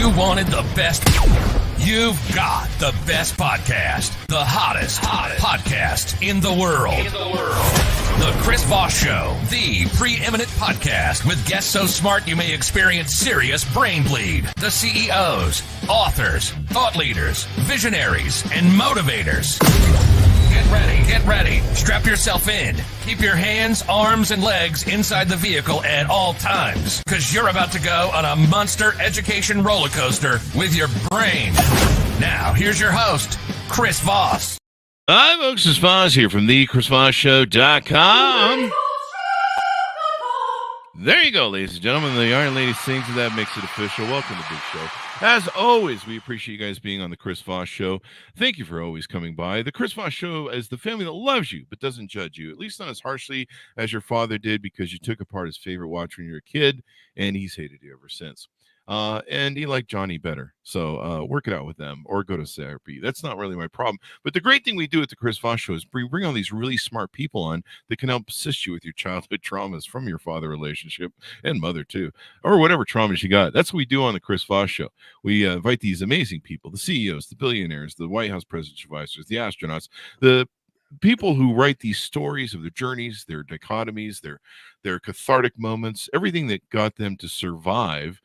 You wanted the best. You've got the best podcast. The hottest podcast in the world. The Chris Voss Show. The preeminent podcast with guests so smart you may experience serious brain bleed. The CEOs, authors, thought leaders, visionaries, and motivators. Get ready. Strap yourself in. Keep your hands, arms, and legs inside the vehicle at all times, because you're about to go on a monster education roller coaster with your brain. Now, here's your host, Chris Voss. Hi, folks. It's Voss here from theChrisVossShow.com. There you go, ladies and gentlemen. The Iron Lady sings, and that makes it official. Welcome to the big show. As always, we appreciate you guys being on the Chris Voss Show. Thank you for always coming by. The Chris Voss Show is the family that loves you but doesn't judge you, at least not as harshly as your father did, because you took apart his favorite watch when you were a kid, and he's hated you ever since. And he liked Johnny better. So work it out with them or go to therapy. That's not really my problem. But the great thing we do at the Chris Voss Show is we bring all these really smart people on that can help assist you with your childhood traumas from your father relationship and mother too, or whatever traumas you got. That's what we do on the Chris Voss Show. We invite these amazing people, the CEOs, the billionaires, the White House presidential advisors, the astronauts, the people who write these stories of their journeys, their dichotomies, their cathartic moments, everything that got them to survive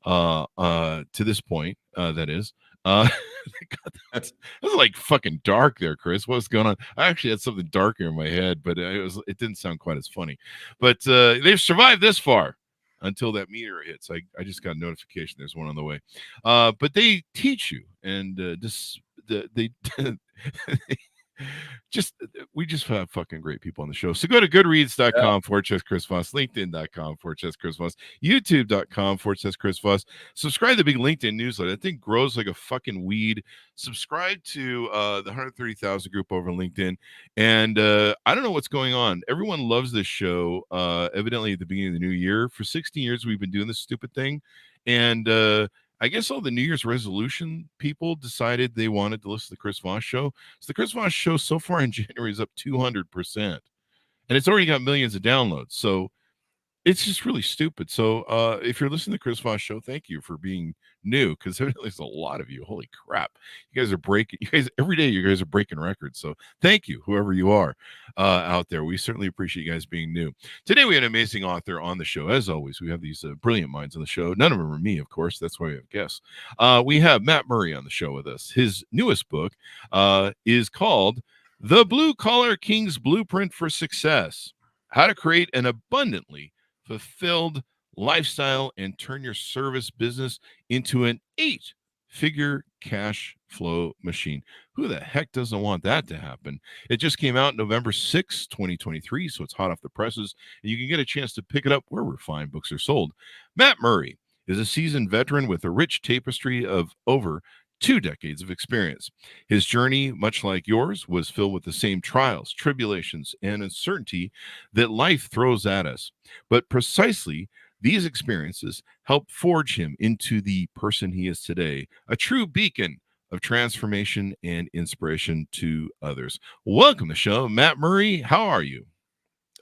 to this point, that is. That was like fucking dark there, Chris. What's going on? I actually had something darker in my head, but it didn't sound quite as funny. But they've survived this far until that meteor hits. I just got a notification there's one on the way. But they teach you, and we just have fucking great people on the show. So go to goodreads.com/Chris Voss, LinkedIn.com/Chris Voss, YouTube.com/Chris Voss. Subscribe to the big LinkedIn newsletter. That thing grows like a fucking weed. Subscribe to the 130,000 group over on LinkedIn. And I don't know what's going on. Everyone loves this show. Evidently at the beginning of the new year. For 16 years, we've been doing this stupid thing. And I guess all the New Year's resolution people decided they wanted to listen to the Chris Voss Show. So the Chris Voss Show so far in January is up 200%. And it's already got millions of downloads. So it's just really stupid. So if you're listening to the Chris Voss Show, thank you for being new, because there's a lot of you. Holy crap. You guys are every day you guys are breaking records. So thank you, whoever you are out there. We certainly appreciate you guys being new. Today we had an amazing author on the show. As always, we have these brilliant minds on the show. None of them are me, of course. That's why we have guests. We have Matt Murray on the show with us. His newest book is called The Blue Collar King's Blueprint for Success: How to Create an Abundantly Fulfilled Lifestyle and Turn Your Service Business into an 8-figure cash flow machine. Who the heck doesn't want that to happen? It just came out November 6, 2023, so it's hot off the presses, and you can get a chance to pick it up wherever fine books are sold. Matt Murray is a seasoned veteran with a rich tapestry of over 2 decades of experience. His journey, much like yours, was filled with the same trials, tribulations, and uncertainty that life throws at us. But precisely these experiences helped forge him into the person he is today, a true beacon of transformation and inspiration to others. Welcome to the show, Matt Murray. How are you?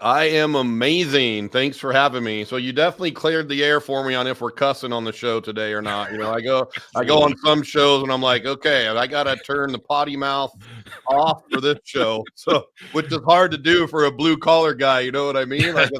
I am amazing. Thanks for having me. So you definitely cleared the air for me on if we're cussing on the show today or not. You know, I go on some shows and I'm like, okay, I got to turn the potty mouth off for this show. So, which is hard to do for a blue collar guy. You know what I mean? I'm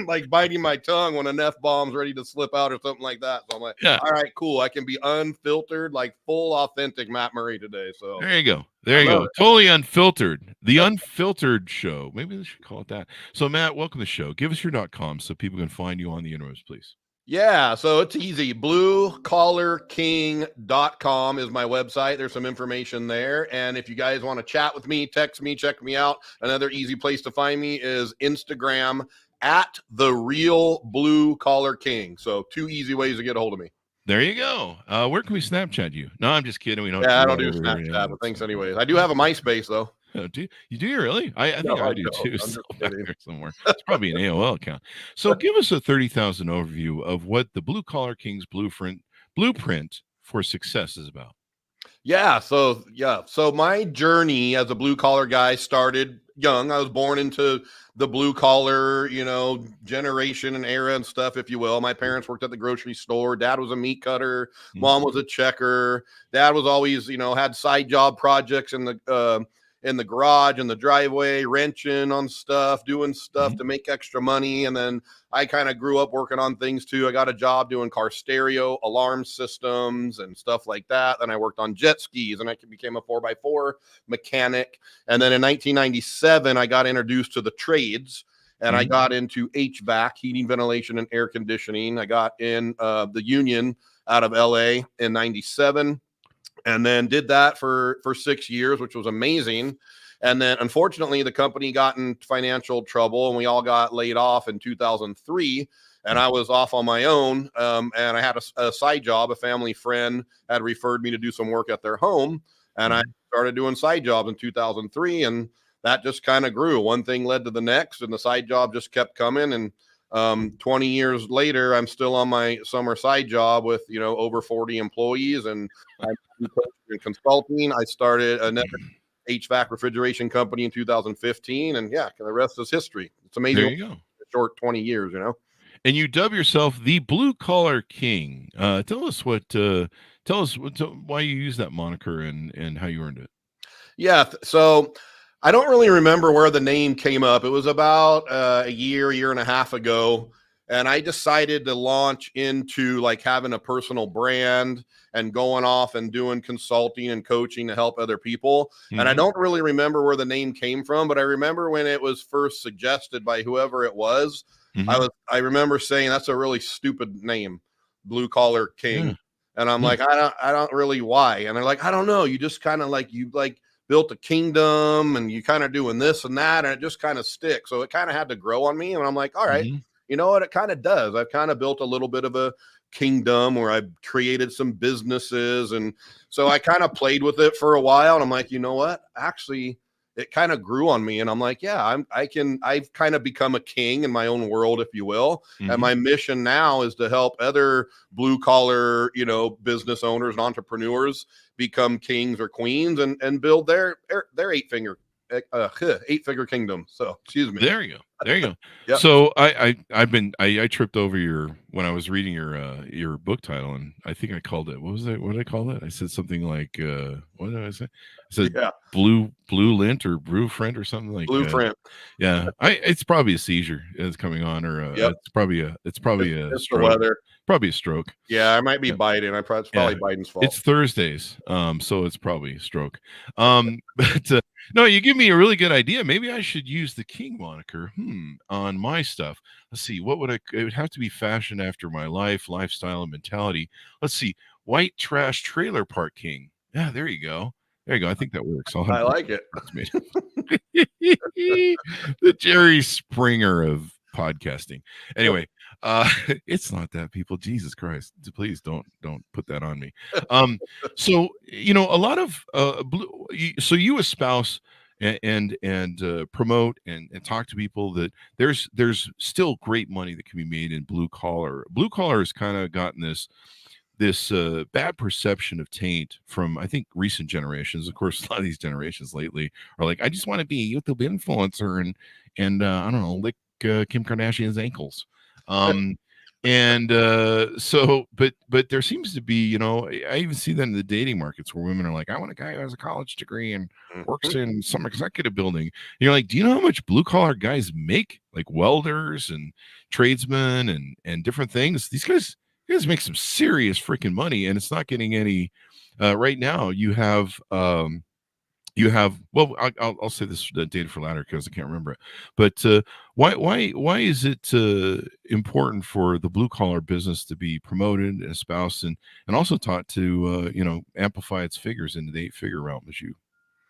like biting my tongue when an F-bomb's ready to slip out or something like that. So I'm like, all right, cool. I can be unfiltered, like full authentic Matt Murray today. So there you go. There you go. Totally unfiltered. The unfiltered show. Maybe they should call it that. So, Matt, welcome to the show. Give us your .com so people can find you on the interwebs, please. Yeah, so it's easy. BlueCollarKing.com is my website. There's some information there. And if you guys want to chat with me, text me, check me out. Another easy place to find me is Instagram at @TheRealBlueCollarKing. So 2 easy ways to get a hold of me. There you go. Where can we Snapchat you? No, I'm just kidding. We don't. Yeah, I don't do Snapchat, but thanks anyways. I do have a MySpace though. Oh, do you really? I think I do too. Somewhere. It's probably an AOL account. So give us a 30,000 overview of what the Blue Collar King's blueprint for success is about. So my journey as a blue collar guy started young. I was born into the blue collar, generation and era and stuff, if you will. My parents worked at the grocery store. Dad was a meat cutter. Mom was a checker. Dad was always, had side job projects in the garage, in the driveway, wrenching on stuff, doing stuff to make extra money. And then I kind of grew up working on things too. I got a job doing car stereo alarm systems and stuff like that. Then I worked on jet skis and I became a 4x4 mechanic. And then in 1997, I got introduced to the trades and I got into HVAC, heating, ventilation, and air conditioning. I got in the union out of LA in 97. And then did that for 6 years, which was amazing. And then unfortunately, the company got in financial trouble and we all got laid off in 2003. And I was off on my own. And I had a side job. A family friend had referred me to do some work at their home. And I started doing side jobs in 2003. And that just kind of grew. One thing led to the next. And the side job just kept coming. And 20 years later, I'm still on my summer side job with, over 40 employees, and I'm in consulting. I started another HVAC refrigeration company in 2015, and the rest is history. It's amazing. There you go. Short 20 years, And you dub yourself the Blue Collar King. Tell us why you use that moniker and how you earned it. Yeah. So I don't really remember where the name came up. It was about a year and a half ago. And I decided to launch into like having a personal brand and going off and doing consulting and coaching to help other people. And I don't really remember where the name came from, but I remember when it was first suggested by whoever it was, I remember saying, that's a really stupid name, Blue Collar King. Yeah. And I'm like, I don't really why. And they're like, I don't know. You just kind of built a kingdom and you kind of doing this and that, and it just kind of sticks. So it kind of had to grow on me. And I'm like, all right, you know what? It kind of does. I've kind of built a little bit of a kingdom where I've created some businesses. And so I kind of played with it for a while. And I'm like, you know what? Actually, it kind of grew on me. And I'm like, yeah, I've kind of become a king in my own world, if you will. And my mission now is to help other blue collar, business owners and entrepreneurs become kings or queens and build their eight-figure kingdom. So excuse me. There you go. Yep. So I tripped over when I was reading your book title, and I think I called it, what did I call it? I said something like what did I say? I said blue lint or blue friend or something like blue friend. Yeah. It's probably a seizure that's coming on, or it's probably a stroke. The weather. Probably a stroke. Yeah, I might be biting. It's probably Biden's fault. It's Thursdays, so it's probably stroke. But no, you give me a really good idea. Maybe I should use the King moniker on my stuff. Let's see, it would have to be fashion after my life, lifestyle, and mentality. Let's see, White Trash Trailer Park King. Yeah, there you go. I think that works. I like it. The Jerry Springer of podcasting. Anyway, it's not that, people. Jesus Christ, please don't put that on me. So a lot of so you espouse and promote and talk to people that there's still great money that can be made in blue collar. Blue collar has kind of gotten this bad perception of taint from, I think, recent generations. Of course, a lot of these generations lately are like, I just want to be a YouTube influencer and I don't know, lick Kim Kardashian's ankles. So but there seems to be, I even see that in the dating markets where women are like, I want a guy who has a college degree and works in some executive building. And you're like, do you know how much blue collar guys make? Like welders and tradesmen and different things. These guys make some serious freaking money, and it's not getting any right now. You have well, I'll say this data for later because I can't remember it. But why is it important for the blue collar business to be promoted and espoused and also taught to amplify its figures into the 8-figure realm, as you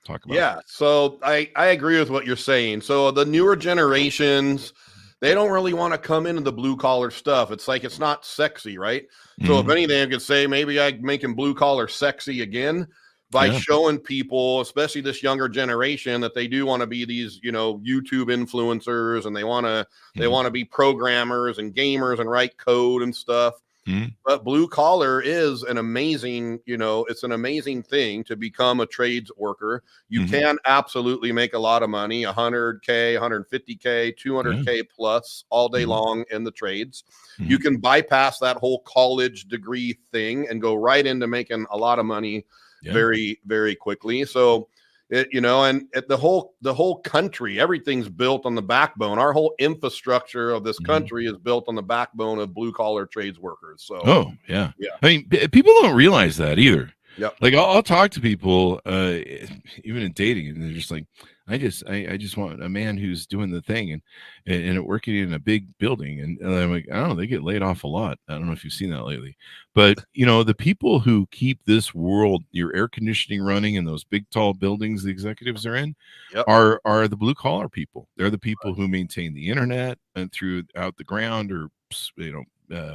talk about? Yeah, so I agree with what you're saying. So the newer generations, they don't really want to come into the blue collar stuff. It's like, it's not sexy, right? So if anything, I could say maybe I'm making blue collar sexy again by showing people, especially this younger generation, that they do want to be these, YouTube influencers, and they want to be programmers and gamers and write code and stuff. Mhm. But blue collar is an amazing, it's an amazing thing to become a trades worker. You Mhm. can absolutely make a lot of money, 100K, 150K, Yeah. 200K plus all day Mhm. long in the trades. You Mhm. can bypass that whole college degree thing and go right into making a lot of money Yeah. very, very quickly. So the whole country, everything's built on the backbone. Our whole infrastructure of this Mhm. country is built on the backbone of blue collar trades workers. So Oh, yeah. yeah. I mean, people don't realize that either. Yep. Like I'll talk to people, even in dating, and they're just like, I just want a man who's doing the thing and working in a big building. And I'm like, I don't know, they get laid off a lot. I don't know if you've seen that lately, but the people who keep this world, your air conditioning running in those big tall buildings the executives are in, Yep. are the blue collar people. They're the people who maintain the internet and throughout the ground, or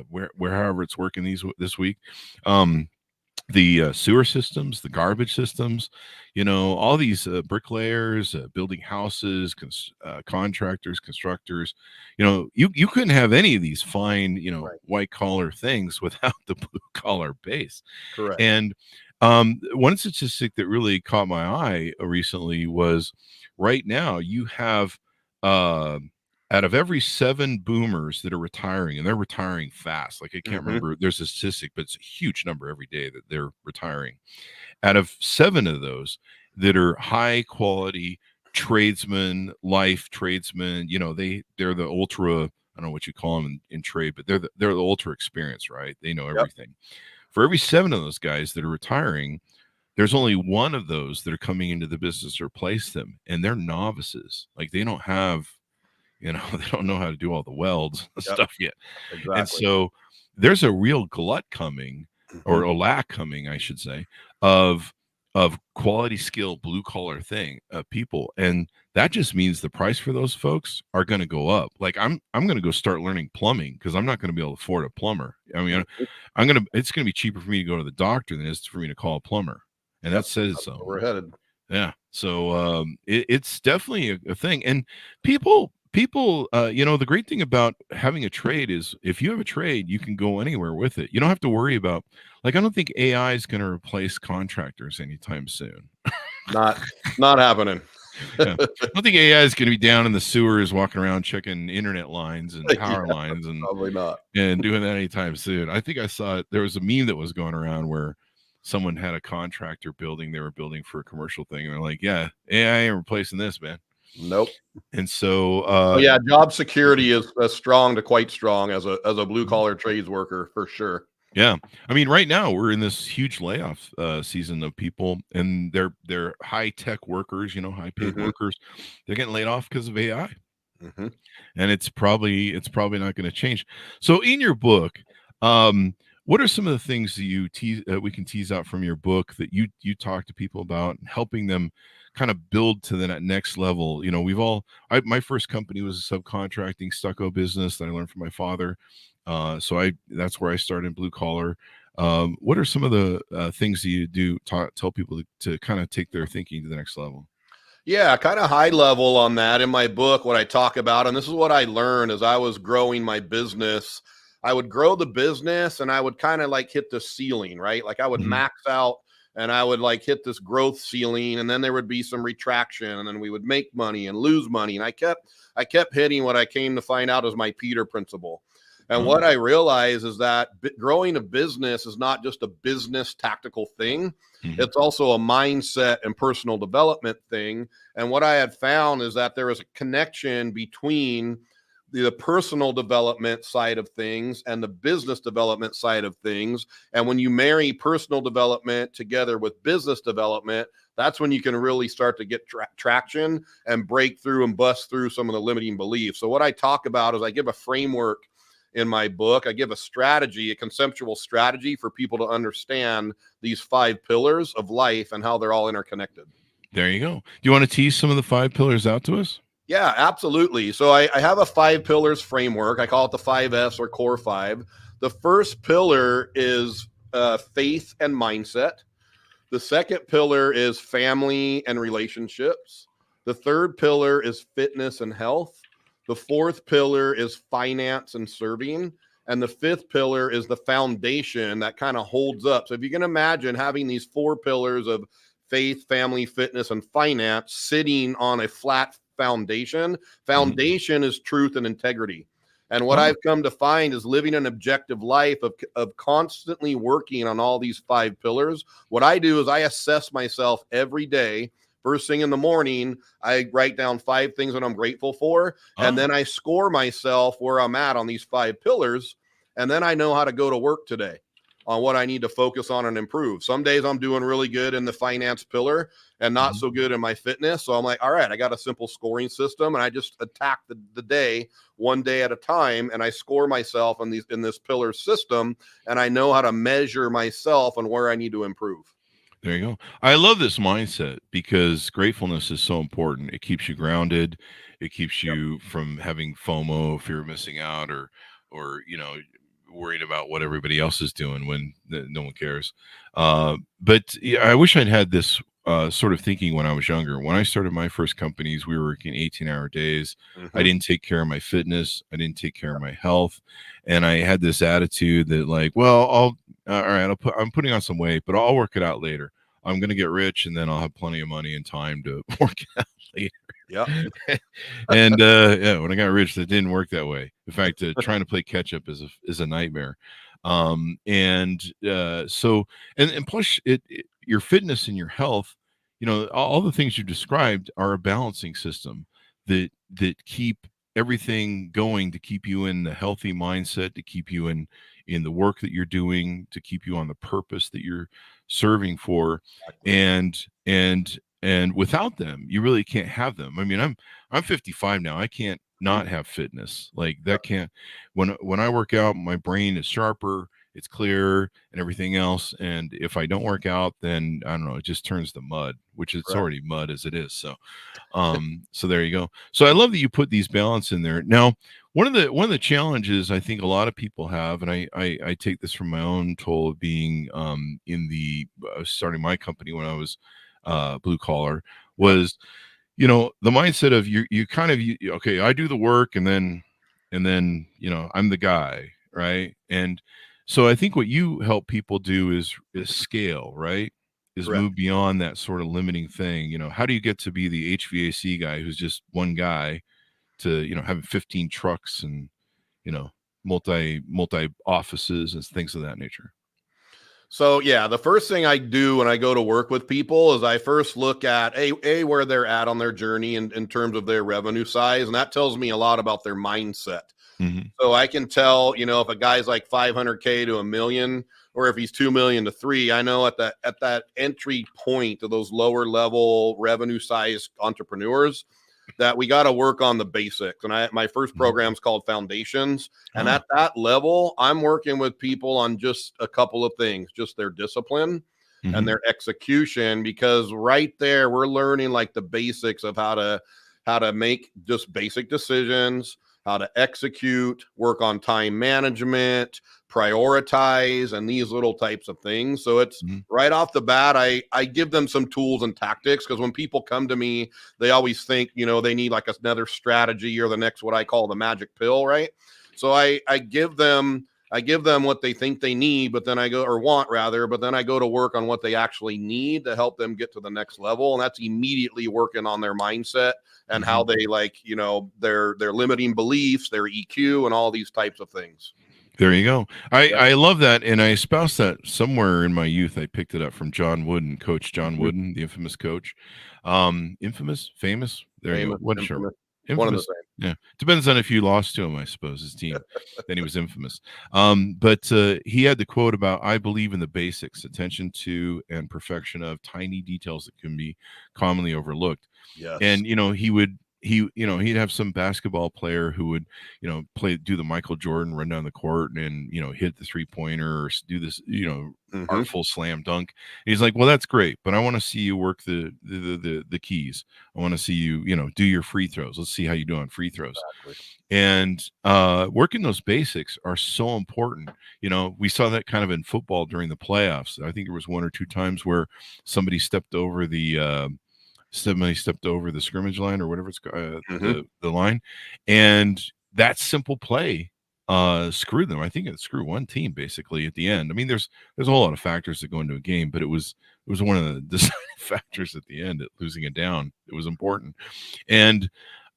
wherever it's working this week. The sewer systems, the garbage systems, all these bricklayers, building houses, contractors, constructors. You couldn't have any of these fine, Right. white collar things without the blue collar base. Correct. And one statistic that really caught my eye recently was right now you have uh, out of every 7 boomers that are retiring, and they're retiring fast. Like I can't remember, there's a statistic, but it's a huge number every day that they're retiring. Out of 7 of those that are high quality tradesmen, life tradesmen, they're the ultra. I don't know what you call them in trade, but they're the ultra experience, right? They know Yep. everything. For every 7 of those guys that are retiring, there's only 1 of those that are coming into the business to replace them, and they're novices. Like they don't have, they don't know how to do all the welds and Yep. stuff yet. Exactly. And so there's a real glut coming, or a lack coming, I should say, of quality skill blue collar people, and that just means the price for those folks are going to go up. Like I'm going to go start learning plumbing because I'm not going to be able to afford a plumber. I mean, it's going to be cheaper for me to go to the doctor than it is for me to call a plumber, and that says That's so. where we're headed. Yeah. So it's definitely a thing. And people, the great thing about having a trade is if you have a trade, you can go anywhere with it. You don't have to worry about, like, I don't think AI is going to replace contractors anytime soon. Not happening. Yeah. I don't think AI is going to be down in the sewers walking around checking internet lines and power lines and Probably not. and doing that anytime soon. I think I saw it. There was a meme that was going around where someone had a contractor building they were building for a commercial thing, and they're like, yeah, AI ain't replacing this, man. Nope. And so job security is strong to quite strong as a blue collar trades worker for sure. Yeah. I mean, right now we're in this huge layoff season of people, and they're high tech workers, high paid workers. They're getting laid off because of AI. And it's probably not going to change. So in your book, what are some of the things that we can tease out from your book that you talk to people about, and helping them kind of build to the next level? My first company was a subcontracting stucco business that I learned from my father. So that's where I started blue collar. What are some of the things that you do tell people to kind of take their thinking to the next level? Yeah, kind of high level on that. In my book, what I talk about, and this is what I learned as I was growing my business, I would grow the business and I would kind of like hit the ceiling, right? Like I would max out and I would like hit this growth ceiling, and then there would be some retraction, and then we would make money and lose money. And I kept hitting what I came to find out as my Peter principle. And what I realize is that growing a business is not just a business tactical thing. It's also a mindset and personal development thing. And what I had found is that there is a connection between the personal development side of things and the business development side of things. And when you marry personal development together with business development, that's when you can really start to get traction and break through and bust through some of the limiting beliefs. So what I talk about is I give a framework in my book. I give a strategy, a conceptual strategy for people to understand these 5 pillars of life and how they're all interconnected. There you go. Do you want to tease some of the 5 pillars out to us? Yeah, absolutely. So I have a 5 pillars framework. I call it the 5S or core 5. The first pillar is faith and mindset. The second pillar is family and relationships. The third pillar is fitness and health. The fourth pillar is finance and serving. And the fifth pillar is the foundation that kind of holds up. So if you can imagine having these 4 pillars of faith, family, fitness, and finance sitting on a flat foundation, is truth and integrity. And what I've come to find is living an objective life of constantly working on all these 5 pillars. What I do is I assess myself every day. First thing in the morning, I write down 5 things that I'm grateful for. And then I score myself where I'm at on these 5 pillars. And then I know how to go to work today on what I need to focus on and improve. Some days I'm doing really good in the finance pillar and not so good in my fitness. So I'm like, all right, I got a simple scoring system, and I just attack the day one day at a time, and I score myself in this pillar system, and I know how to measure myself and where I need to improve. There you go. I love this mindset because gratefulness is so important. It keeps you grounded. It keeps you from having FOMO, fear of missing out, or worried about what everybody else is doing when no one cares. But yeah, I wish I'd had this sort of thinking when I was younger. When I started my first companies, we were working 18-hour days. I didn't take care of my fitness. I didn't take care of my health. And I had this attitude that like, well, I'm putting on some weight, but I'll work it out later. I'm going to get rich, and then I'll have plenty of money and time to work it out later. Yeah. And when I got rich, that didn't work that way. In fact, trying to play catch up is a nightmare. And plus your fitness and your health, all the things you described are a balancing system that keep everything going, to keep you in the healthy mindset, to keep you in the work that you're doing, to keep you on the purpose that you're serving for. And without them, you really can't have them. I mean, I'm 55 now. I can't not have fitness like that. Can't when I work out, my brain is sharper, it's clearer, and everything else. And if I don't work out, then I don't know, it just turns to mud, which it's already mud as it is. So so there you go. So I love that you put these balance in there. Now, one of the challenges I think a lot of people have, and I take this from my own toll of being in the starting my company when I was blue collar, was the mindset of you kind of okay, I do the work, and then I'm the guy, right? And so I think what you help people do is scale, right? Is Correct. Move beyond that sort of limiting thing. How do you get to be the HVAC guy who's just one guy to having 15 trucks and multi offices and things of that nature? So yeah, the first thing I do when I go to work with people is I first look at where they're at on their journey in terms of their revenue size. And that tells me a lot about their mindset. So I can tell, if a guy's like 500K to $1 million, or if he's 2 million to 3, I know at that entry point of those lower level revenue size entrepreneurs that we got to work on the basics. And my first program is called Foundations. And at that level, I'm working with people on just a couple of things, just their discipline and their execution, because right there, we're learning like the basics of how to make just basic decisions, how to execute, work on time management, prioritize, and these little types of things. So it's right off the bat, I give them some tools and tactics, because when people come to me, they always think, they need like another strategy or the next, what I call the magic pill, right? So I give them what they think they need, but then I go to work on what they actually need to help them get to the next level. And that's immediately working on their mindset and how they their limiting beliefs, their EQ, and all these types of things. There you go. I love that. And I espoused that somewhere in my youth. I picked it up from John Wooden, Coach John Wooden, the infamous coach. Famous. There you go. Infamous. One of the same. Yeah. Depends on if you lost to him, I suppose, his team. Then he was infamous. But he had the quote about, I believe in the basics, attention to and perfection of tiny details that can be commonly overlooked. Yes. And, he'd have some basketball player who would, do the Michael Jordan, run down the court and, hit the 3-pointer or do this, artful slam dunk. And he's like, well, that's great, but I want to see you work the keys. I want to see you, do your free throws. Let's see how you do on free throws. Exactly. And working those basics are so important. We saw that kind of in football during the playoffs. I think there was 1 or 2 times where somebody stepped over the scrimmage line or whatever it's the line, and that simple play screwed them. I think it screwed one team basically at the end. I mean, there's a whole lot of factors that go into a game, but it was one of the deciding factors at the end at losing it down. It was important. And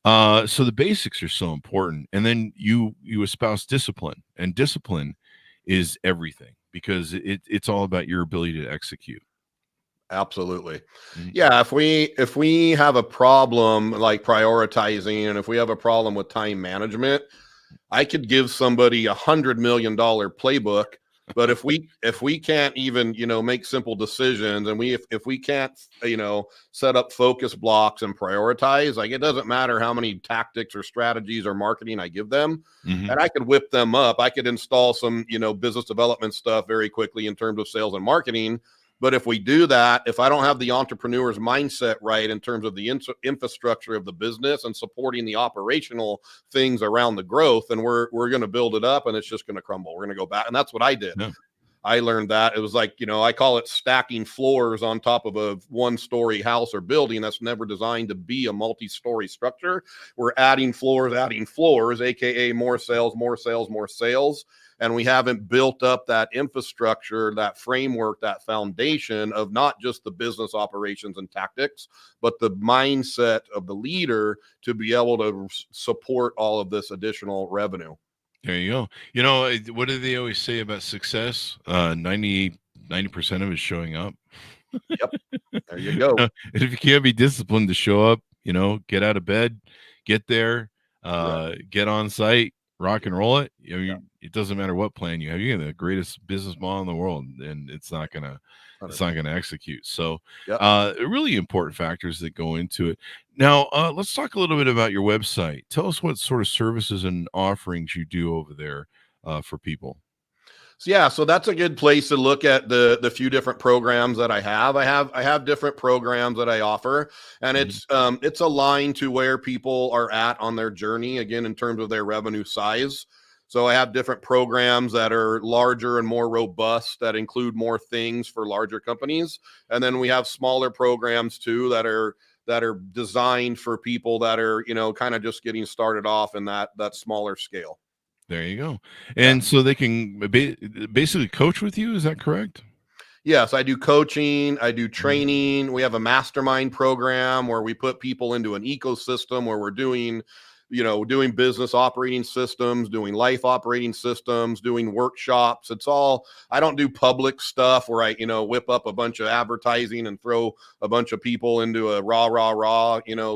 so the basics are so important. And then you espouse discipline, and discipline is everything, because it's all about your ability to execute. Absolutely. Mhm. Yeah. If we have a problem like prioritizing, and if we have a problem with time management, I could give somebody $100 million playbook, but if we can't even, make simple decisions, and if we can't, set up focus blocks and prioritize, like, it doesn't matter how many tactics or strategies or marketing I give them. Mhm. And I could whip them up. I could install some, business development stuff very quickly in terms of sales and marketing. But if we do that, if I don't have the entrepreneur's mindset right in terms of the infrastructure of the business and supporting the operational things around the growth, then we're going to build it up and it's just going to crumble. We're going to go back. And that's what I did. Yeah. I learned that. It was like, I call it stacking floors on top of a one-story house or building that's never designed to be a multi-story structure. We're adding floors, aka more sales, more sales, more sales. And we haven't built up that infrastructure, that framework, that foundation of not just the business operations and tactics, but the mindset of the leader to be able to support all of this additional revenue. There you go. What do they always say about success? 90% of it is showing up. Yep. There you go. And if you can't be disciplined to show up, get out of bed, get there, get on site, rock and roll it. It doesn't matter what plan you have. You have the greatest business model in the world, and it's not gonna execute. So, really important factors that go into it. Now, let's talk a little bit about your website. Tell us what sort of services and offerings you do over there for people. So that's a good place to look at the few different programs that I have. I have different programs that I offer, and it's aligned to where people are at on their journey, again, in terms of their revenue size. So I have different programs that are larger and more robust, that include more things for larger companies. And then we have smaller programs too that are designed for people that are, kind of just getting started off in that smaller scale. There you go. And so they can basically coach with you. Is that correct? Yes, I do coaching. I do training. We have a mastermind program where we put people into an ecosystem where we're doing business operating systems, doing life operating systems, doing workshops. I don't do public stuff where I, whip up a bunch of advertising and throw a bunch of people into a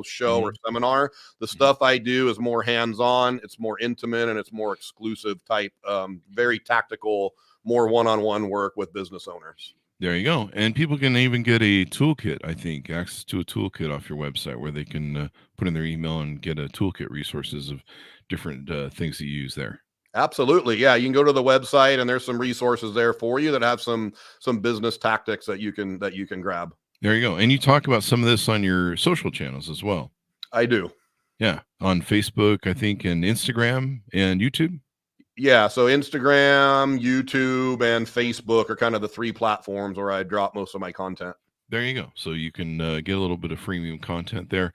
show or seminar. The stuff I do is more hands-on, it's more intimate, and it's more exclusive type, very tactical, more one-on-one work with business owners. There you go. And people can even get a toolkit, I think, access to a toolkit off your website where they can put in their email and get a toolkit resources of different things that you use there. Absolutely. Yeah. You can go to the website and there's some resources there for you that have some business tactics that you can grab. There you go. And you talk about some of this on your social channels as well. I do. Yeah. On Facebook, I think, and Instagram and YouTube. Yeah, so Instagram, YouTube, and Facebook are kind of the three platforms where I drop most of my content. There you go. So you can get a little bit of freemium content there.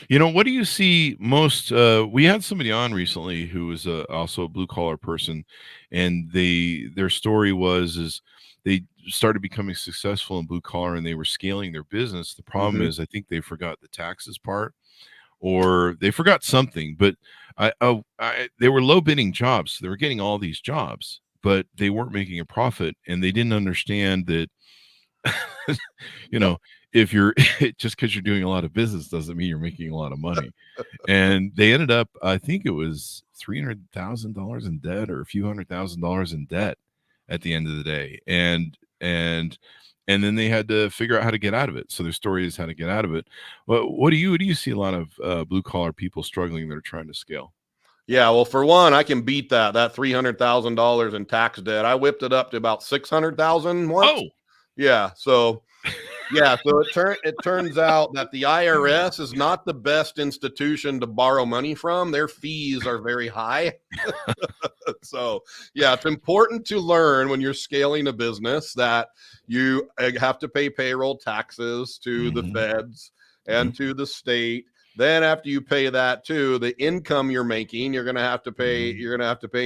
What do you see most? We had somebody on recently who was also a blue collar person, and their story is they started becoming successful in blue collar and they were scaling their business. The problem is, I think they forgot the taxes part, or they forgot something, but they were low bidding jobs. So they were getting all these jobs, but they weren't making a profit, and they didn't understand that, if you're just because you're doing a lot of business doesn't mean you're making a lot of money. And they ended up, I think it was $300,000 in debt or a few $100,000 in debt at the end of the day. And then they had to figure out how to get out of it. So their story is how to get out of it. What do you see a lot of blue collar people struggling that are trying to scale? Yeah, well, for one, I can beat that $300,000 in tax debt. I whipped it up to about $600,000 once. Oh, yeah. So it turns out that the IRS is not the best institution to borrow money from. Their fees are very high. So, yeah, it's important to learn when you're scaling a business that you have to pay payroll taxes to the feds and to the state. Then after you pay that too, the income you're making, you're going to have to pay,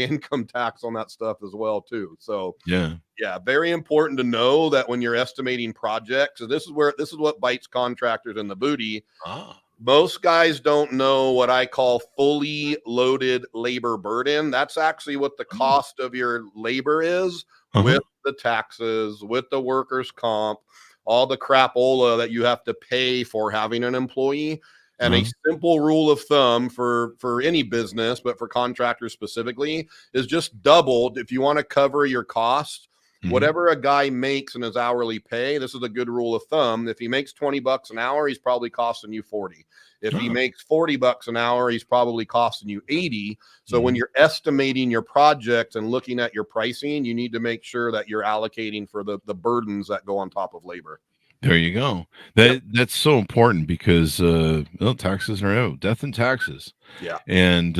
income tax on that stuff as well too. So Yeah. yeah, very important to know that when you're estimating projects. So this is what bites contractors in the booty. Ah. Most guys don't know what I call fully loaded labor burden. That's actually what the cost of your labor is with the taxes, with the workers' comp, all the crapola that you have to pay for having an employee. And a simple rule of thumb for any business, but for contractors specifically, is just doubled. If you want to cover your costs, whatever a guy makes in his hourly pay, this is a good rule of thumb. If he makes $20 an hour, he's probably costing you 40. If he makes $40 an hour, he's probably costing you 80. So when you're estimating your project and looking at your pricing, you need to make sure that you're allocating for the burdens that go on top of labor. There you go. That's so important because taxes are death and taxes. Yeah. And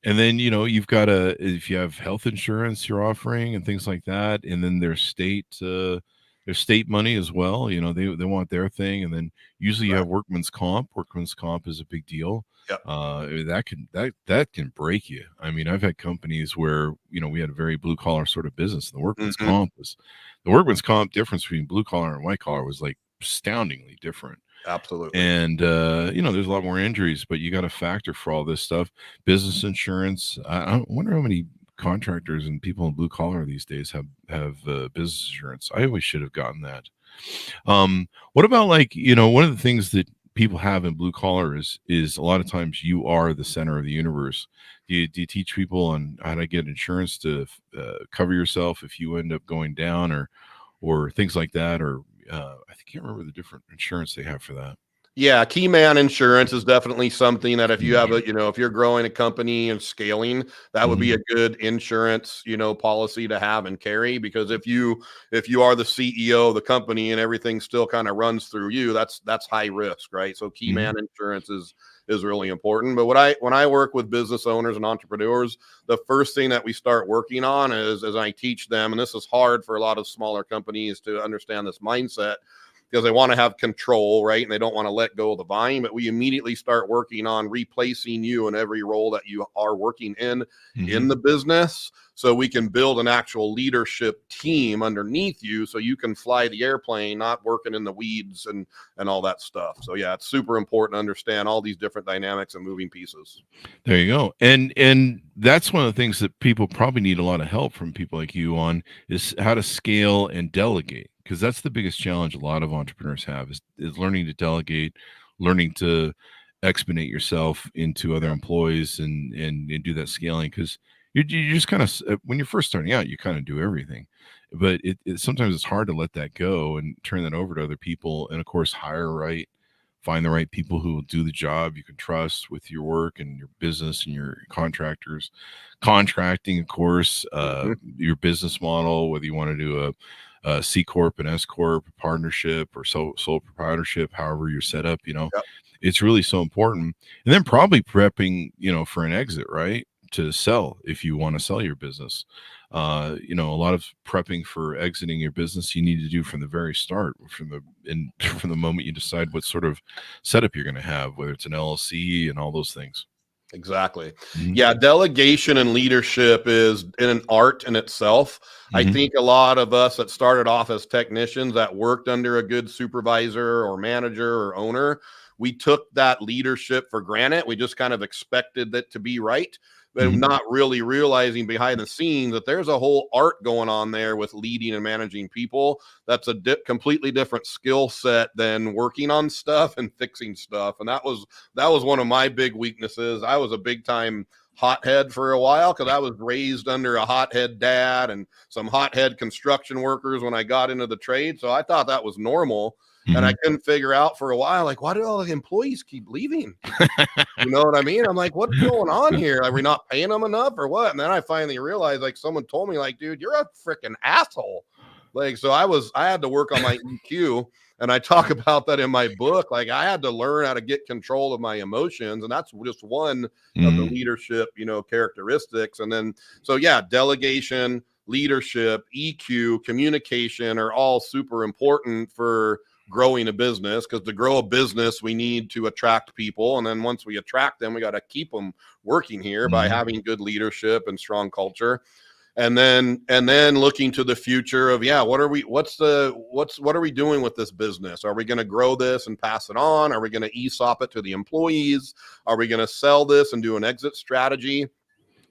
then you've got if you have health insurance you're offering and things like that, and then there's state money as well. They want their thing, and then usually you have workman's comp. Workman's comp is a big deal. Yep. That can break you. I mean, I've had companies where we had a very blue collar sort of business, and the workman's comp difference between blue collar and white collar was like astoundingly different. Absolutely. And there's a lot more injuries, but you got to factor for all this stuff. Business insurance. I wonder how many contractors and people in blue collar these days have business insurance. I always should have gotten that. What about one of the things that people have in blue collar is a lot of times you are the center of the universe. Do you teach people on how to get insurance to cover yourself if you end up going down or things like that? Or I can't remember the different insurance they have for that. Yeah, key man insurance is definitely something that if you have if you're growing a company and scaling, that would be a good insurance, policy to have and carry, because if you are the CEO of the company and everything still kind of runs through you, that's high risk, right? So key man insurance is really important. But when I work with business owners and entrepreneurs, the first thing that we start working on is, as I teach them, and this is hard for a lot of smaller companies to understand this mindset, because they want to have control, right? And they don't want to let go of the vine, but we immediately start working on replacing you in every role that you are working in the business, so we can build an actual leadership team underneath you so you can fly the airplane, not working in the weeds and all that stuff. So yeah, it's super important to understand all these different dynamics and moving pieces. There you go. And that's one of the things that people probably need a lot of help from people like you on, is how to scale and delegate. Because that's the biggest challenge a lot of entrepreneurs have is learning to delegate, learning to expedite yourself into other employees and do that scaling. Because you just kind of, when you're first starting out, you kind of do everything, but sometimes it's hard to let that go and turn that over to other people. And of course, find the right people who will do the job you can trust with your work and your business and your contractors. Contracting, of course, your business model, whether you want to do a C Corp, an S Corp, partnership, or sole proprietorship, however you're set up, it's really so important. And then probably prepping, for an exit, right? To sell, if you want to sell your business. A lot of prepping for exiting your business you need to do from the very start, from the moment you decide what sort of setup you're going to have, whether it's an LLC and all those things. Exactly. Yeah, delegation and leadership is an art in itself. I think a lot of us that started off as technicians that worked under a good supervisor or manager or owner, we took that leadership for granted. We just kind of expected it to be right, but not really realizing behind the scenes that there's a whole art going on there with leading and managing people. That's a completely different skill set than working on stuff and fixing stuff. And that was one of my big weaknesses. I was a big time hothead for a while because I was raised under a hothead dad and some hothead construction workers when I got into the trade. So I thought that was normal. And I couldn't figure out for a while, like, why do all the employees keep leaving? You know what I mean? I'm like, what's going on here? Are we not paying them enough or what? And then I finally realized, like, someone told me, like, dude, you're a freaking asshole. Like, so I had to work on my EQ, and I talk about that in my book. Like, I had to learn how to get control of my emotions, and that's just one of the leadership, characteristics. And then, so yeah, delegation, leadership, EQ, communication are all super important for growing a business, because to grow a business, we need to attract people. And then once we attract them, we got to keep them working here by having good leadership and strong culture. And then looking to the future of, what are we doing with this business? Are we going to grow this and pass it on? Are we going to ESOP it to the employees? Are we going to sell this and do an exit strategy?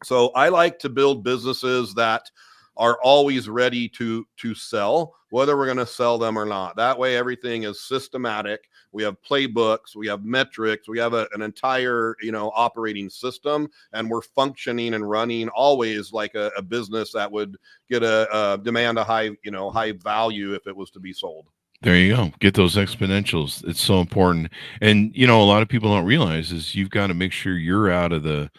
So I like to build businesses that are always ready to sell, whether we're going to sell them or not. That way, everything is systematic. We have playbooks, we have metrics, we have an entire, operating system, and we're functioning and running always like a business that would get demand a high value if it was to be sold. There you go. Get those exponentials. It's so important. And, a lot of people don't realize is you've got to make sure you're out of the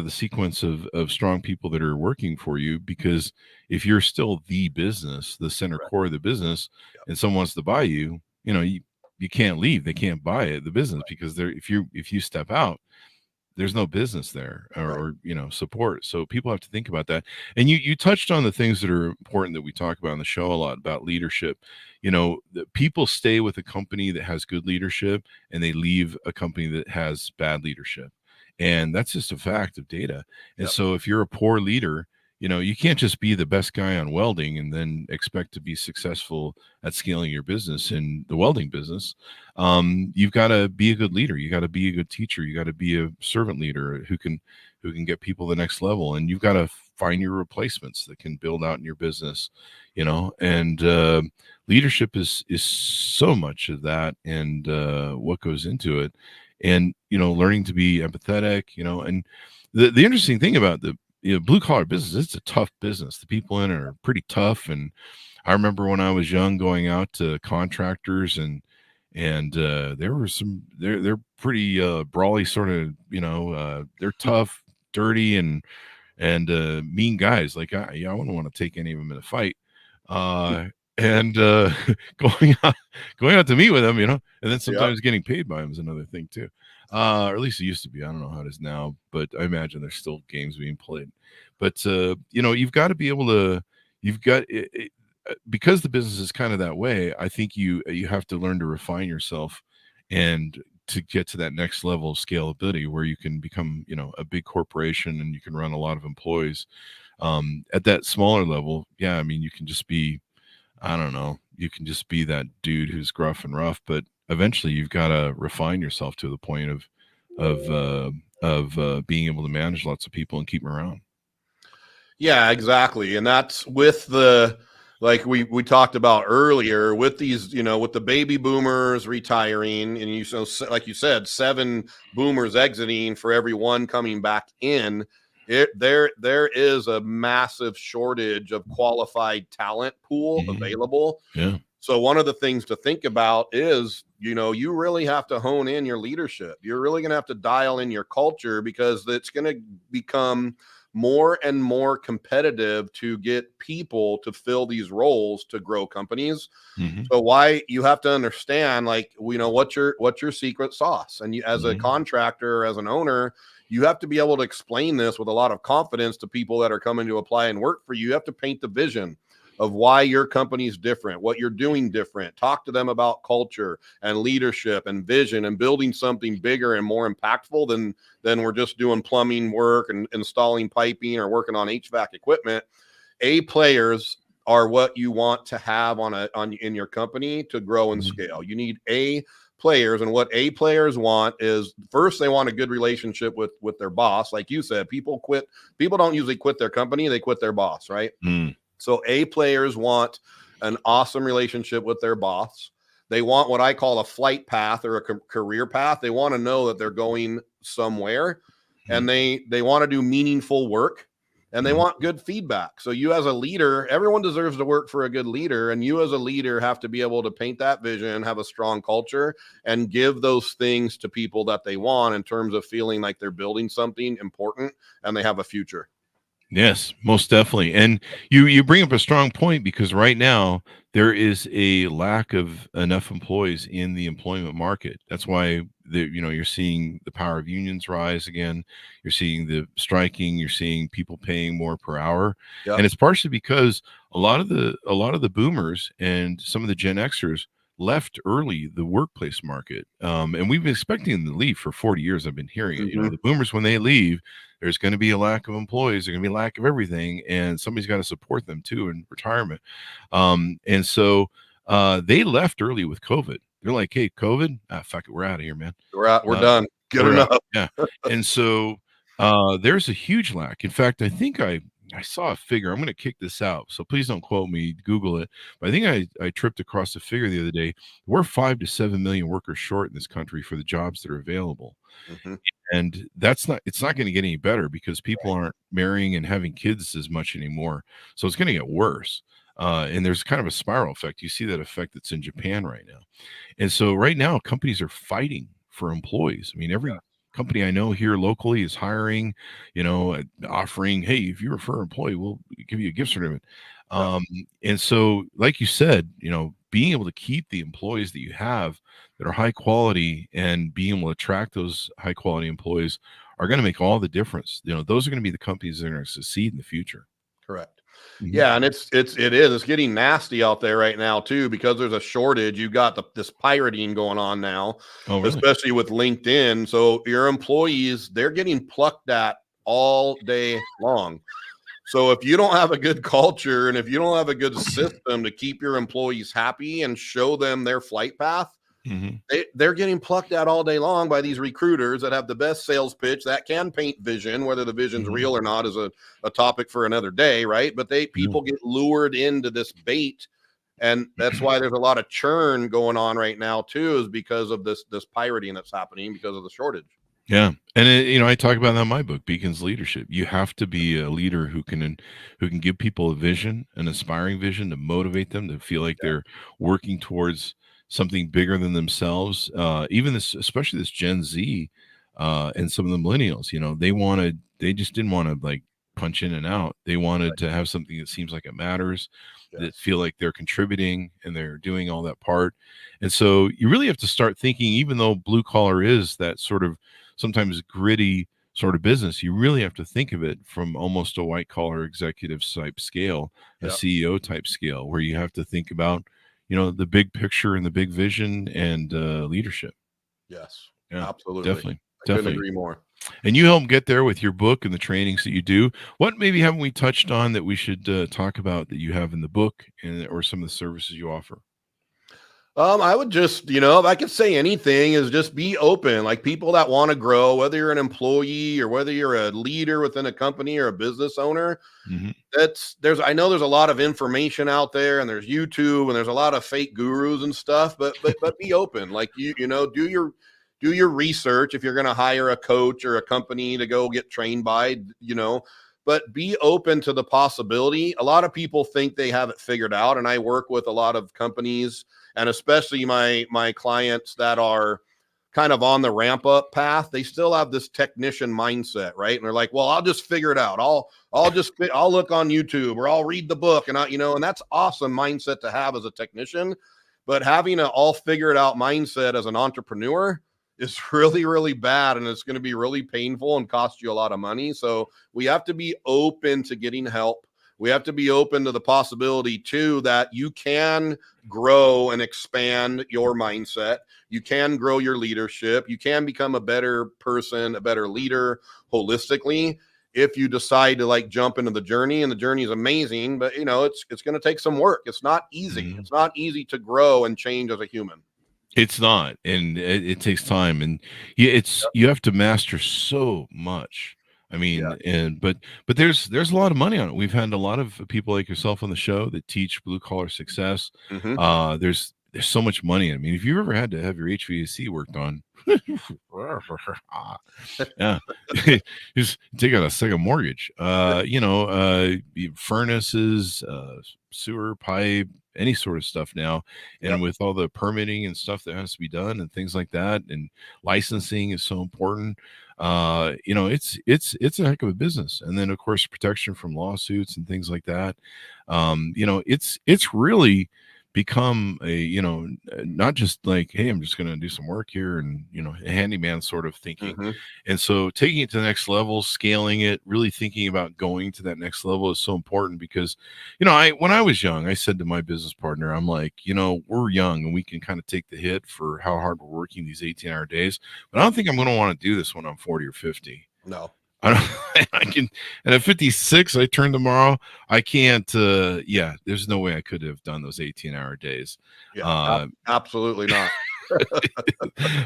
sequence of strong people that are working for you, because if you're still the business, the center core of the business, and someone wants to buy you, you can't leave. They can't buy it, the business, because if you step out, there's no business there or support. So people have to think about that. And you touched on the things that are important that we talk about on the show a lot about leadership. People stay with a company that has good leadership, and they leave a company that has bad leadership. And that's just a fact of data. And so if you're a poor leader, you can't just be the best guy on welding and then expect to be successful at scaling your business in the welding business. You've got to be a good leader. You got to be a good teacher. You got to be a servant leader who can get people the next level. And you've got to find your replacements that can build out in your business, and leadership is so much of that, and what goes into it. And, learning to be empathetic, and the interesting thing about the blue collar business, it's a tough business. The people in it are pretty tough. And I remember when I was young going out to contractors and there were they're pretty brawly sort of, they're tough, dirty, and mean guys. Like I wouldn't want to take any of them in a fight. And going out to meet with them, and then sometimes getting paid by them is another thing too. Or at least it used to be. I don't know how it is now, but I imagine there's still games being played. But you've got to be able to. Because the business is kind of that way. I think you have to learn to refine yourself, and to get to that next level of scalability where you can become, a big corporation and you can run a lot of employees. At that smaller level, you can just be. I don't know. You can just be that dude who's gruff and rough, but eventually you've got to refine yourself to the point of being able to manage lots of people and keep them around. Yeah, exactly. And that's with like we talked about earlier, with these, with the baby boomers retiring, and like you said, 7 boomers exiting for every one coming back in. There is a massive shortage of qualified talent pool available. Yeah. So one of the things to think about is, you really have to hone in your leadership. You're really going to have to dial in your culture, because it's going to become more and more competitive to get people to fill these roles to grow companies. So why you have to understand, like, what's your secret sauce, and you, as a contractor, as an owner, you have to be able to explain this with a lot of confidence to people that are coming to apply and work for you. You have to paint the vision of why your company's different, what you're doing different. Talk to them about culture and leadership and vision and building something bigger and more impactful than we're just doing plumbing work and installing piping or working on HVAC equipment. A players are what you want to have in your company to grow and scale. You need A players, and what A players want is, first, they want a good relationship with their boss. Like you said, people don't usually quit their company, they quit their boss, right? So A players want an awesome relationship with their boss. They want what I call a flight path or a career path. They want to know that they're going somewhere, and they want to do meaningful work, and they want good feedback. So you as a leader, everyone deserves to work for a good leader, and you as a leader have to be able to paint that vision, have a strong culture, and give those things to people that they want in terms of feeling like they're building something important and they have a future. Yes, most definitely. And you bring up a strong point, because right now there is a lack of enough employees in the employment market. That's why you're seeing the power of unions rise again. You're seeing the striking. You're seeing people paying more per hour, and it's partially because a lot of the boomers and some of the Gen Xers, left early the workplace market. And we've been expecting them to leave for 40 years. I've been hearing it. You know, the boomers, when they leave, there's going to be a lack of employees. There's going to be a lack of everything. And somebody's got to support them too in retirement. And so they left early with COVID. They're like, hey, COVID, fuck it, we're out of here, man. We're done. Good enough. Yeah. And so there's a huge lack. In fact, I think I saw a figure. I'm going to kick this out, so please don't quote me. Google it. But I think I tripped across a figure the other day. We're 5 to 7 million workers short in this country for the jobs that are available. And it's not going to get any better because people aren't marrying and having kids as much anymore. So it's going to get worse. And there's kind of a spiral effect. You see that effect that's in Japan right now. And so right now, companies are fighting for employees. I mean, every company I know here locally is hiring, you know, offering, hey, if you refer an employee, we'll give you a gift certificate. And so, like you said, you know, being able to keep the employees that you have that are high quality and being able to attract those high quality employees are going to make all the difference. You know, those are going to be the companies that are going to succeed in the future. Correct. Yeah, and it's getting nasty out there right now too, because there's a shortage. You got this pirating going on now, especially with LinkedIn. So your employees, they're getting plucked at all day long. So if you don't have a good culture and if you don't have a good system to keep your employees happy and show them their flight path, they're getting plucked at all day long by these recruiters that have the best sales pitch that can paint vision. Whether the vision's real or not is a topic for another day, right? But people get lured into this bait, and that's why there's a lot of churn going on right now too, is because of this pirating that's happening because of the shortage. Yeah. And you know, I talk about that in my book, Beacon's Leadership. You have to be a leader who can give people a vision, an aspiring vision, to motivate them to feel like they're working towards something bigger than themselves. Especially this Gen Z and some of the millennials, you know, they just didn't want to like punch in and out. They wanted to have something that seems like it matters, that feel like they're contributing and they're doing all that part. And so you really have to start thinking, even though blue collar is that sort of sometimes gritty sort of business, you really have to think of it from almost a white collar executive type scale, a CEO type scale, where you have to think about, you know, the big picture and the big vision and leadership. Yes, yeah, absolutely. Definitely. Couldn't agree more. And you help get there with your book and the trainings that you do. What maybe haven't we touched on that we should talk about that you have in the book or some of the services you offer? I would just, you know, if I could say anything, is just be open. Like, people that want to grow, whether you're an employee or whether you're a leader within a company or a business owner, I know there's a lot of information out there, and there's YouTube and there's a lot of fake gurus and stuff, but be open. Like, you know, do your research if you're going to hire a coach or a company to go get trained by, you know, but be open to the possibility. A lot of people think they have it figured out, and I work with a lot of companies, and especially my clients that are kind of on the ramp up path. They still have this technician mindset, right? And they're like, well, I'll just figure it out. I'll look on YouTube, or I'll read the book, and and that's awesome mindset to have as a technician. But having an all figure it out mindset as an entrepreneur is really, really bad, and it's going to be really painful and cost you a lot of money. So we have to be open to getting help. We have to be open to the possibility too that you can grow and expand your mindset. You can grow your leadership. You can become a better person, a better leader holistically, if you decide to like jump into the journey. And the journey is amazing, but you know, it's going to take some work. It's not easy. It's not easy to grow and change as a human. It's not, and it takes time, and you have to master so much. I mean, but there's a lot of money on it. We've had a lot of people like yourself on the show that teach blue collar success. There's so much money. I mean, if you've ever had to have your HVAC worked on, yeah, just take out a second mortgage. Furnaces, sewer pipe, any sort of stuff now, and with all the permitting and stuff that has to be done and things like that, and licensing is so important. It's a heck of a business. And then of course protection from lawsuits and things like that. It's really become a, not just like, hey, I'm just going to do some work here and, a handyman sort of thinking. Mhm. And so taking it to the next level, scaling it, really thinking about going to that next level is so important because, when I was young, I said to my business partner, I'm like, we're young and we can kind of take the hit for how hard we're working these 18-hour days, but I don't think I'm going to want to do this when I'm 40 or 50. No. I don't, I can, and at 56, I turn tomorrow. I can't, there's no way I could have done those 18-hour days. Yeah, absolutely not.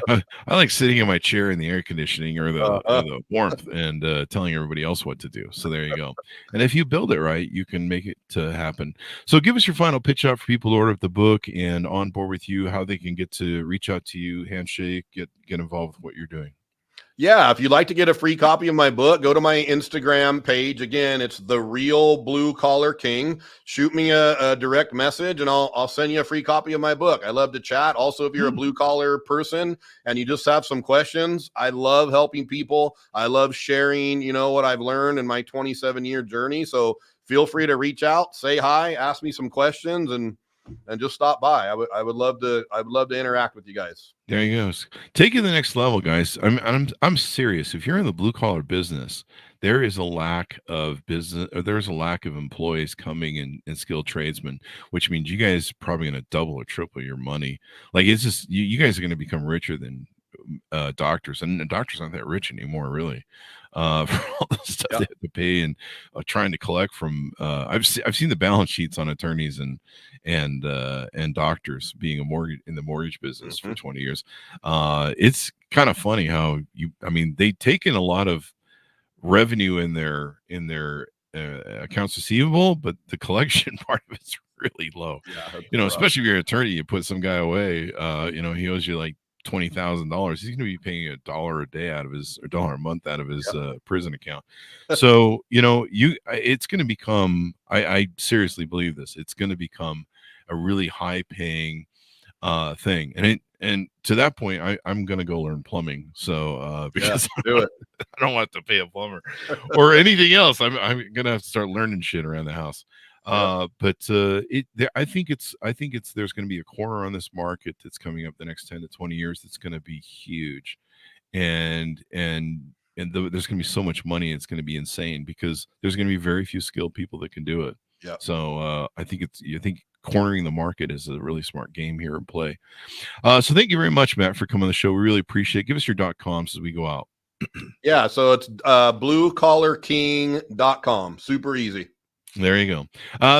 I like sitting in my chair in the air conditioning or Uh-huh. the warmth and telling everybody else what to do. So there you go. And if you build it right, you can make it to happen. So give us your final pitch out for people to order the book and on board with you, how they can get to reach out to you, handshake, get involved with what you're doing. Yeah, if you'd like to get a free copy of my book, go to my Instagram page. Again, it's The Real Blue Collar King. Shoot me a direct message and I'll send you a free copy of my book. I love to chat. Also, if you're a blue collar person and you just have some questions, I love helping people. I love sharing, what I've learned in my 27-year journey. So feel free to reach out, say hi, ask me some questions, and just stop by. I would love to interact with you guys. There you go. Take it to the next level, guys. I'm serious. If you're in the blue collar business, there is a lack of business, or there's a lack of employees coming in skilled tradesmen, which means you guys are probably going to double or triple your money. Like it's just you guys are going to become richer than doctors, and doctors aren't that rich anymore, really. For all the stuff they have to pay and trying to collect from. I've seen the balance sheets on attorneys and doctors being in the mortgage business for 20 years. It's kind of funny how they've taken a lot of revenue in their accounts receivable, but the collection part of it's really low. Yeah, especially if you're an attorney, you put some guy away, he owes you like $20,000. He's going to be paying $1 a day out of his, or $1 a month out of his prison account. So it's going to become. I seriously believe this. It's going to become a really high paying thing, and to that point, I'm going to go learn plumbing. So because I don't want to pay a plumber or anything else. I'm going to have to start learning shit around the house. I think there's going to be a corner on this market that's coming up the next 10 to 20 years that's going to be huge, and there's going to be so much money, it's going to be insane because there's going to be very few skilled people that can do it. Yeah. So I think cornering the market is a really smart game here in play. So thank you very much, Matt, for coming on the show. We really appreciate it. Give us your .coms as we go out. Yeah, so it's bluecollarking.com. Super easy. There you go.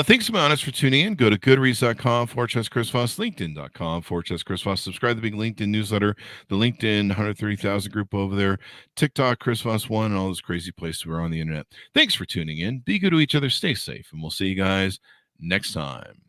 Thanks to my honest for tuning in. Go to goodreads.com/Chris Voss, LinkedIn.com/Chris Voss. Subscribe to the big LinkedIn newsletter, the LinkedIn 130,000 group over there, TikTok, Chris Voss 1, and all those crazy places we're on the internet. Thanks for tuning in. Be good to each other. Stay safe, and we'll see you guys next time.